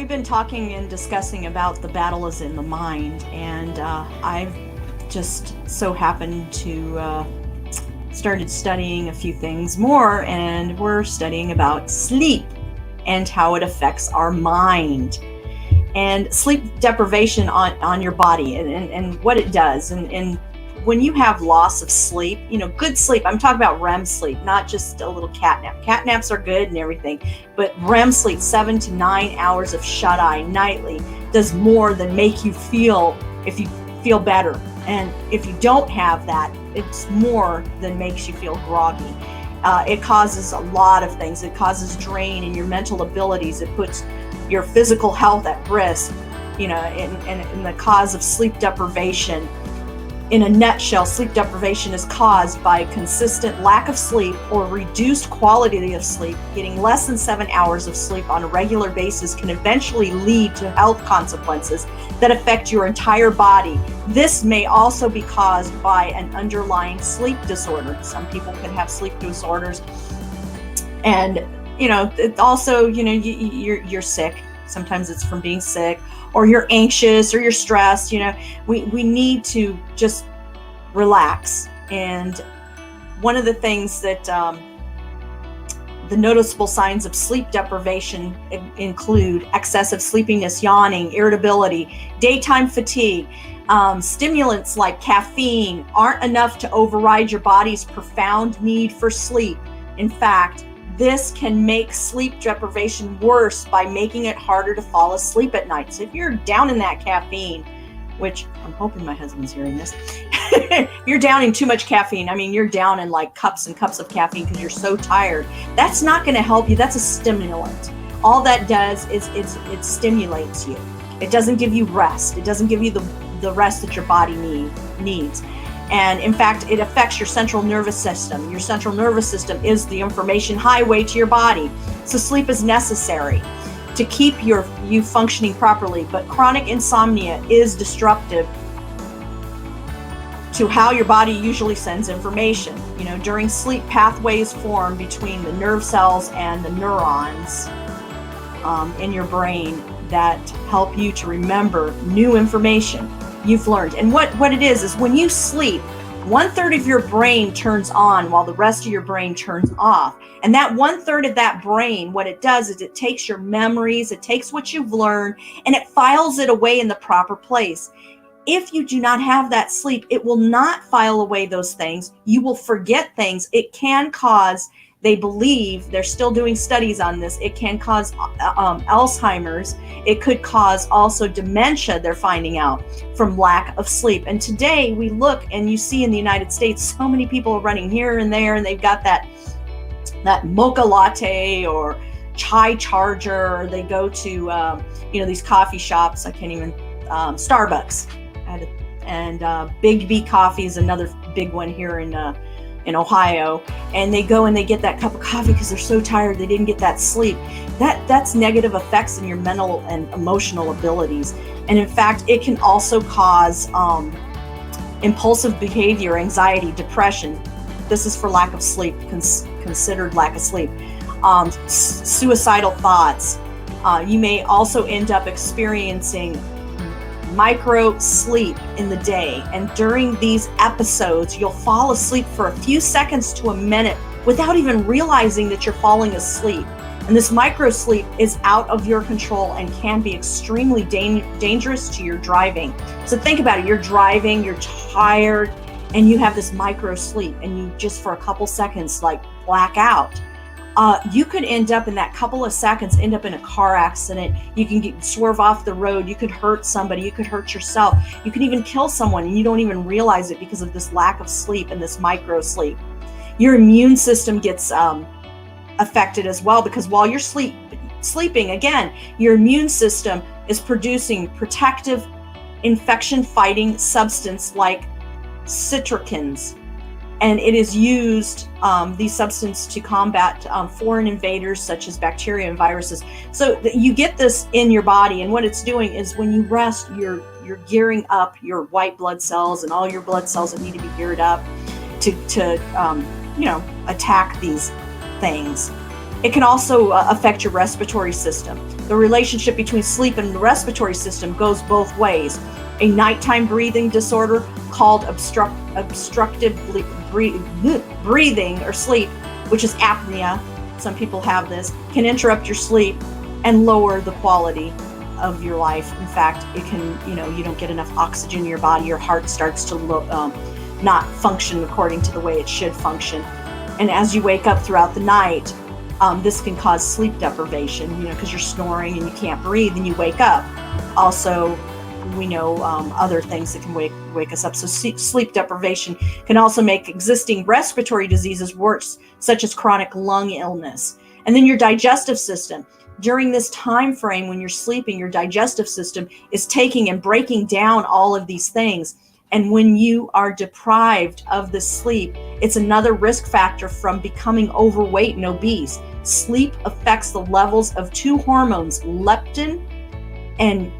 we've been talking and discussing about the battle is in the mind, and I've just so happened to started studying a few things more, and we're studying about sleep and how it affects our mind and sleep deprivation on your body and what it does. And when you have loss of sleep, good sleep, I'm talking about REM sleep, not just a little cat nap. Cat naps are good and everything, but REM sleep, 7 to 9 hours of shut eye nightly, does more than make you feel, if you feel better. And if you don't have that, it's more than makes you feel groggy. It causes a lot of things. It causes drain in your mental abilities. It puts your physical health at risk, and the cause of sleep deprivation. In a nutshell, sleep deprivation is caused by consistent lack of sleep or reduced quality of sleep. Getting less than 7 hours of sleep on a regular basis can eventually lead to health consequences that affect your entire body. This may also be caused by an underlying sleep disorder. Some people can have sleep disorders, and it also, you're sick. Sometimes it's from being sick, or you're anxious, or you're stressed. We need to just relax. And one of the things that the noticeable signs of sleep deprivation include excessive sleepiness, yawning, irritability, daytime fatigue. Stimulants like caffeine aren't enough to override your body's profound need for sleep. In fact, this can make sleep deprivation worse by making it harder to fall asleep at night. So if you're down in that caffeine, which I'm hoping my husband's hearing this, you're down in too much caffeine. I mean, you're down in like cups and cups of caffeine because you're so tired. That's not going to help you. That's a stimulant. All that does is it stimulates you. It doesn't give you rest. It doesn't give you the rest that your body needs. And in fact, it affects your central nervous system. Your central nervous system is the information highway to your body. So sleep is necessary to keep you functioning properly. But chronic insomnia is disruptive to how your body usually sends information. During sleep, pathways form between the nerve cells and the neurons in your brain that help you to remember new information you've learned. And what it is when you sleep, 1/3 of your brain turns on while the rest of your brain turns off. And that 1/3 of that brain, what it does is it takes your memories, it takes what you've learned, and it files it away in the proper place. If you do not have that sleep, it will not file away those things. You will forget things. It can cause, they believe, they're still doing studies on this, it can cause Alzheimer's. It could cause also dementia, they're finding out, from lack of sleep. And today we look and you see in the United States, so many people are running here and there, and they've got that mocha latte or chai charger, or they go to, these coffee shops. I can't even, Starbucks. And Big B Coffee is another big one here in Ohio, and they go and they get that cup of coffee because they're so tired they didn't get that sleep. That's negative effects in your mental and emotional abilities. And in fact, it can also cause impulsive behavior, anxiety, depression. This is for lack of sleep, considered lack of sleep. Suicidal thoughts. You may also end up experiencing micro sleep in the day, and during these episodes you'll fall asleep for a few seconds to a minute without even realizing that you're falling asleep. And this micro sleep is out of your control and can be extremely dangerous to your driving. So think about it, you're driving, you're tired, and you have this micro sleep, and you just for a couple seconds like black out. You could end up in that couple of seconds, end up in a car accident. You can swerve off the road. You could hurt somebody. You could hurt yourself. You could even kill someone, and you don't even realize it because of this lack of sleep and this micro sleep. Your immune system gets affected as well, because while you're sleeping, again, your immune system is producing protective infection-fighting substance like cytokines. And it is used, these substances, to combat foreign invaders such as bacteria and viruses. So you get this in your body, and what it's doing is when you rest, you're gearing up your white blood cells and all your blood cells that need to be geared up to attack these things. It can also affect your respiratory system. The relationship between sleep and the respiratory system goes both ways. A nighttime breathing disorder called obstructive breathing or sleep, which is apnea, some people have this, can interrupt your sleep and lower the quality of your life. In fact, it can, you don't get enough oxygen in your body, your heart starts to not function according to the way it should function. And as you wake up throughout the night, this can cause sleep deprivation, because you're snoring and you can't breathe and you wake up. Also, we know other things that can wake us up. So sleep deprivation can also make existing respiratory diseases worse, such as chronic lung illness. And then your digestive system. During this time frame when you're sleeping, your digestive system is taking and breaking down all of these things. And when you are deprived of this sleep, it's another risk factor from becoming overweight and obese. Sleep affects the levels of two hormones, leptin and,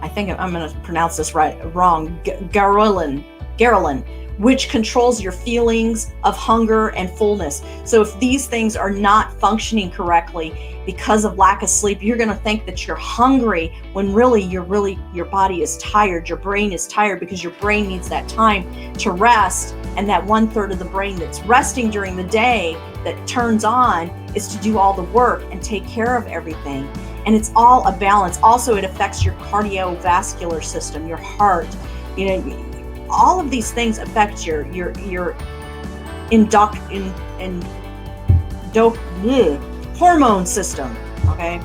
I think I'm going to pronounce this wrong, ghrelin, which controls your feelings of hunger and fullness. So if these things are not functioning correctly because of lack of sleep, you're going to think that you're hungry when really your body is tired, your brain is tired, because your brain needs that time to rest. And that 1/3 of the brain that's resting during the day that turns on is to do all the work and take care of everything. And it's all a balance. Also, it affects your cardiovascular system, your heart. All of these things affect your hormone system. Okay,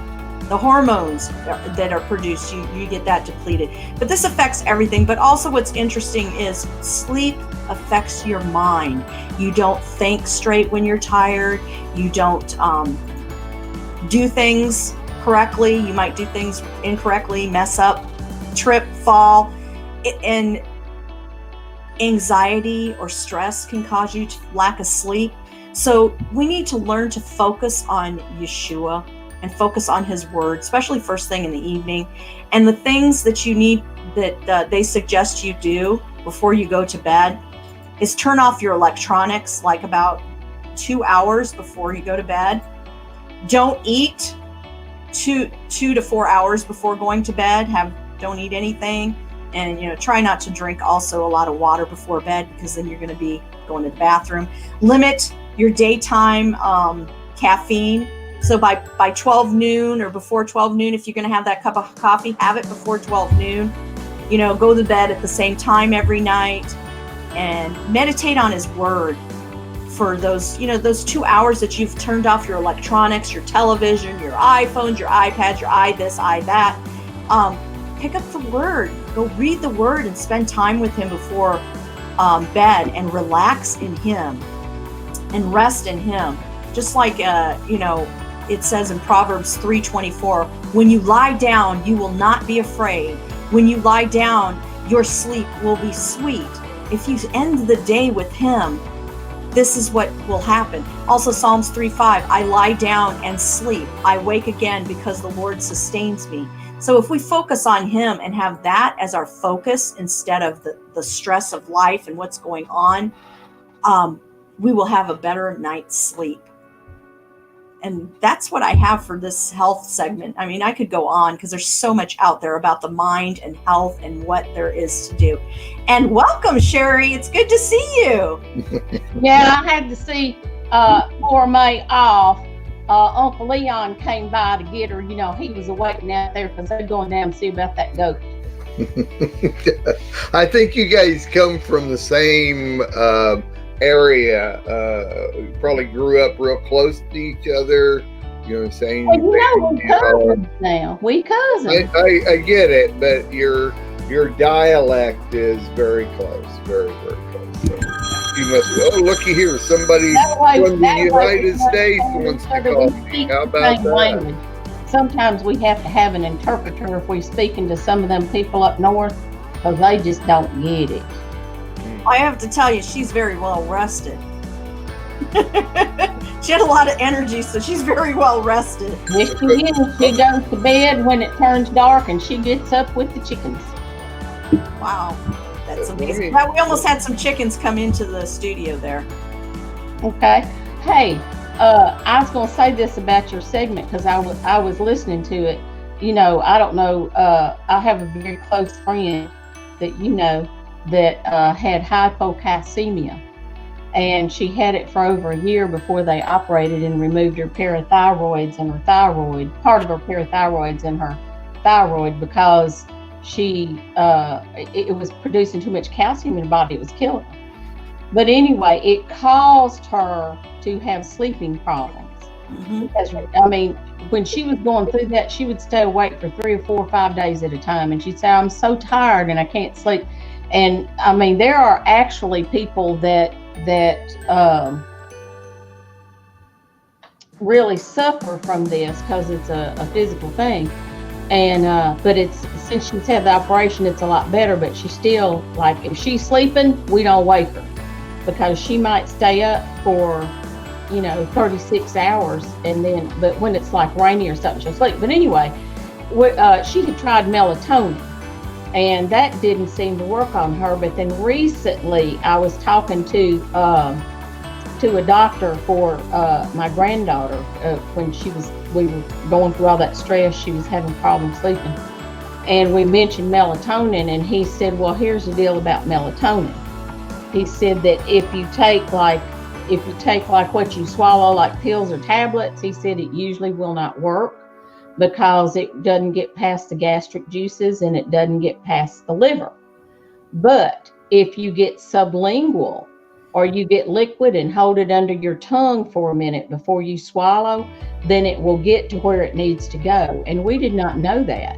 the hormones that are produced, you get that depleted. But this affects everything. But also, what's interesting is sleep affects your mind. You don't think straight when you're tired. You don't do things correctly. You might do things incorrectly, mess up, trip, fall, and anxiety or stress can cause you to lack of sleep. So we need to learn to focus on Yeshua and focus on his word, especially first thing in the evening. And the things that you need, that they suggest you do before you go to bed, is turn off your electronics like about 2 hours before you go to bed. Don't eat 2 to 4 hours before going to bed. Don't eat anything, and try not to drink also a lot of water before bed, because then you're going to be going to the bathroom. Limit your daytime caffeine. So by 12 noon or before 12 noon, if you're going to have that cup of coffee, have it before 12 noon. Go to bed at the same time every night, and meditate on his word for those 2 hours that you've turned off your electronics, your television, your iPhones, your iPads, your this, that. Pick up the word, go read the word and spend time with him before bed, and relax in him and rest in him. Just like, it says in Proverbs 3:24, when you lie down, you will not be afraid. When you lie down, your sleep will be sweet. If you end the day with him, this is what will happen. Also, Psalms 3:5, I lie down and sleep. I wake again because the Lord sustains me. So if we focus on him and have that as our focus instead of the stress of life and what's going on, we will have a better night's sleep. And that's what I have for this health segment. I mean, I could go on because there's so much out there about the mind and health and what there is to do. And welcome, Sherry. It's good to see you. Yeah, I had to see poor May off. Uncle Leon came by to get her. He was waiting out there because they're going down to see about that goat. I think you guys come from the same area. Probably grew up real close to each other. Saying we cousins now. We cousins. I get it, but your dialect is very close, very, very close. So you must. Oh, looky here, somebody from the United States wants to call me. How about that? Language. Sometimes we have to have an interpreter if we're speaking to some of them people up north, because they just don't get it. I have to tell you, she's very well rested. She had a lot of energy, so she's very well rested. Yes, she is. She goes to bed when it turns dark, and she gets up with the chickens. Wow, that's amazing. We almost had some chickens come into the studio there. Okay. Hey, I was going to say this about your segment because I was listening to it. You know, I don't know. I have a very close friend that you know that had hypocalcemia, and she had it for over a year before they operated and removed her parathyroids and her thyroid, part of her parathyroids and her thyroid, because she it was producing too much calcium in her body. It was killing her. But anyway, it caused her to have sleeping problems. Mm-hmm. Because, I mean, when she was going through that, she would stay awake for 3 or 4 or 5 days at a time. And she'd say, I'm so tired and I can't sleep. And I mean, there are actually people that really suffer from this because it's a physical thing. And but it's, since she's had the operation, it's a lot better. But she still, like, if she's sleeping, we don't wake her, because she might stay up for, 36 hours, and then, but when it's like rainy or something, she'll sleep. But anyway, she had tried melatonin, and that didn't seem to work on her. But then recently, I was talking to a doctor for my granddaughter when we were going through all that stress. She was having problems sleeping, and we mentioned melatonin, and he said, well, here's the deal about melatonin. He said that if you take like what you swallow, like pills or tablets, he said it usually will not work because it doesn't get past the gastric juices and it doesn't get past the liver. But if you get sublingual, or you get liquid and hold it under your tongue for a minute before you swallow, then it will get to where it needs to go. And we did not know that.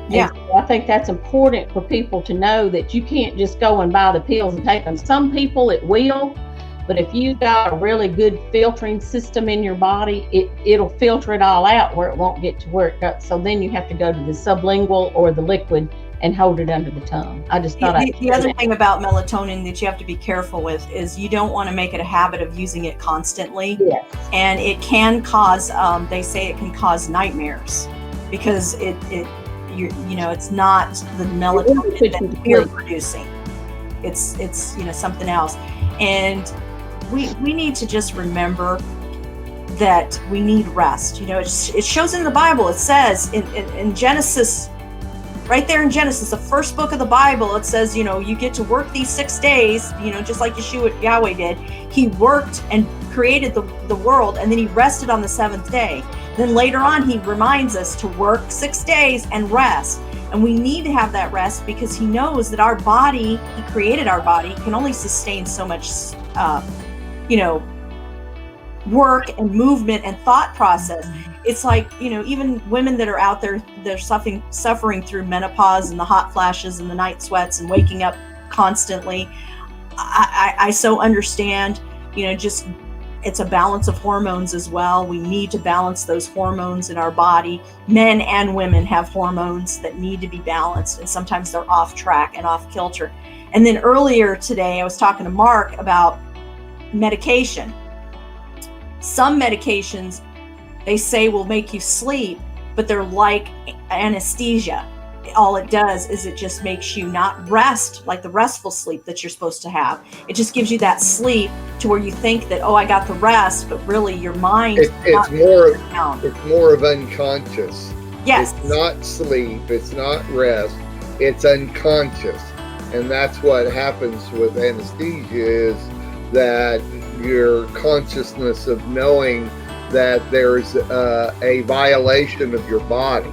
Yeah. So I think that's important for people to know, that you can't just go and buy the pills and take them. Some people it will, but if you've got a really good filtering system in your body, it'll filter it all out where it won't get to where it goes. So then you have to go to the sublingual or the liquid and hold it under the tongue. I just thought the other thing about melatonin that you have to be careful with is you don't want to make it a habit of using it constantly. Yes. And it can cause, they say it can cause nightmares, because it's not the melatonin that we're producing. It's something else. And we need to just remember that we need rest. It shows in the Bible. It says in Genesis, right there in Genesis, the first book of the Bible, it says, you get to work these 6 days, just like Yahweh did. He worked and created the world, and then he rested on the 7th day. Then later on, he reminds us to work 6 days and rest. And we need to have that rest, because he knows that our body, he created our body, can only sustain so much, work and movement and thought process. It's like, even women that are out there, they're suffering through menopause and the hot flashes and the night sweats and waking up constantly. I so understand, just it's a balance of hormones as well. We need to balance those hormones in our body. Men and women have hormones that need to be balanced, and sometimes they're off track and off kilter. And then earlier today, I was talking to Mark about medication. Some medications, they say, will make you sleep, but they're like anesthesia. All it does is it just makes you not rest, like the restful sleep that you're supposed to have. It just gives you that sleep to where you think that, oh, I got the rest, but really your mind it's more of unconscious. Yes. It's not sleep, it's not rest, it's unconscious. And that's what happens with anesthesia, is that your consciousness of knowing that there's a violation of your body.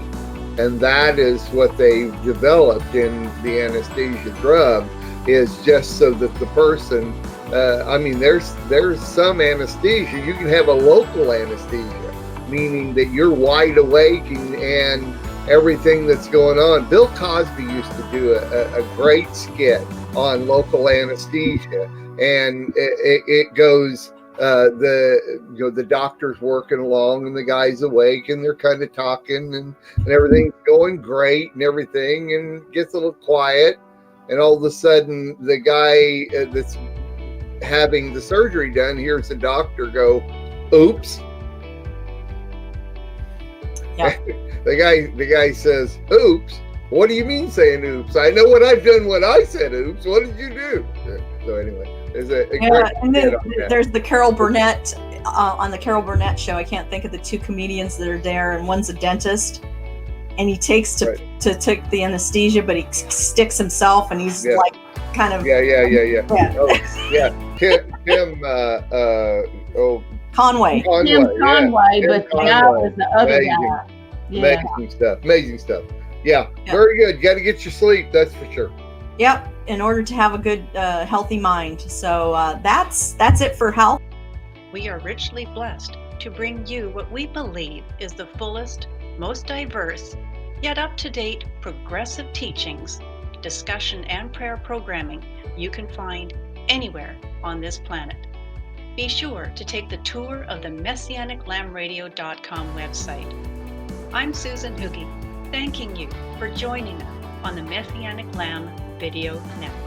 And that is what they've developed in the anesthesia drug, is just so that the person, there's some anesthesia. You can have a local anesthesia, meaning that you're wide awake and everything that's going on. Bill Cosby used to do a great skit on local anesthesia, and it goes, the doctor's working along and the guy's awake and they're kind of talking and everything's going great and everything, and gets a little quiet, and all of a sudden the guy that's having the surgery done hears the doctor go, "Oops." Yeah. The guy says, "Oops? What do you mean saying oops? I know what I've done when I said oops. What did you do?" So anyway, there's and then there's the Carol Burnett on the Carol Burnett show, I can't think of the two comedians that are there, and one's a dentist, and he takes to take the anesthesia, but he sticks himself, and he's like kind of yeah. Oh, yeah. Tim Conway. Tim Conway, Tim but the guy was the other guy. Yeah. Amazing stuff. Yeah, very good. Got to get your sleep, that's for sure. Yep, in order to have a good, healthy mind. So that's it for health. We are richly blessed to bring you what we believe is the fullest, most diverse, yet up-to-date progressive teachings, discussion, and prayer programming you can find anywhere on this planet. Be sure to take the tour of the MessianicLambRadio.com website. I'm Susan Hoogie, thanking you for joining us on the Messianic Lamb Video Network.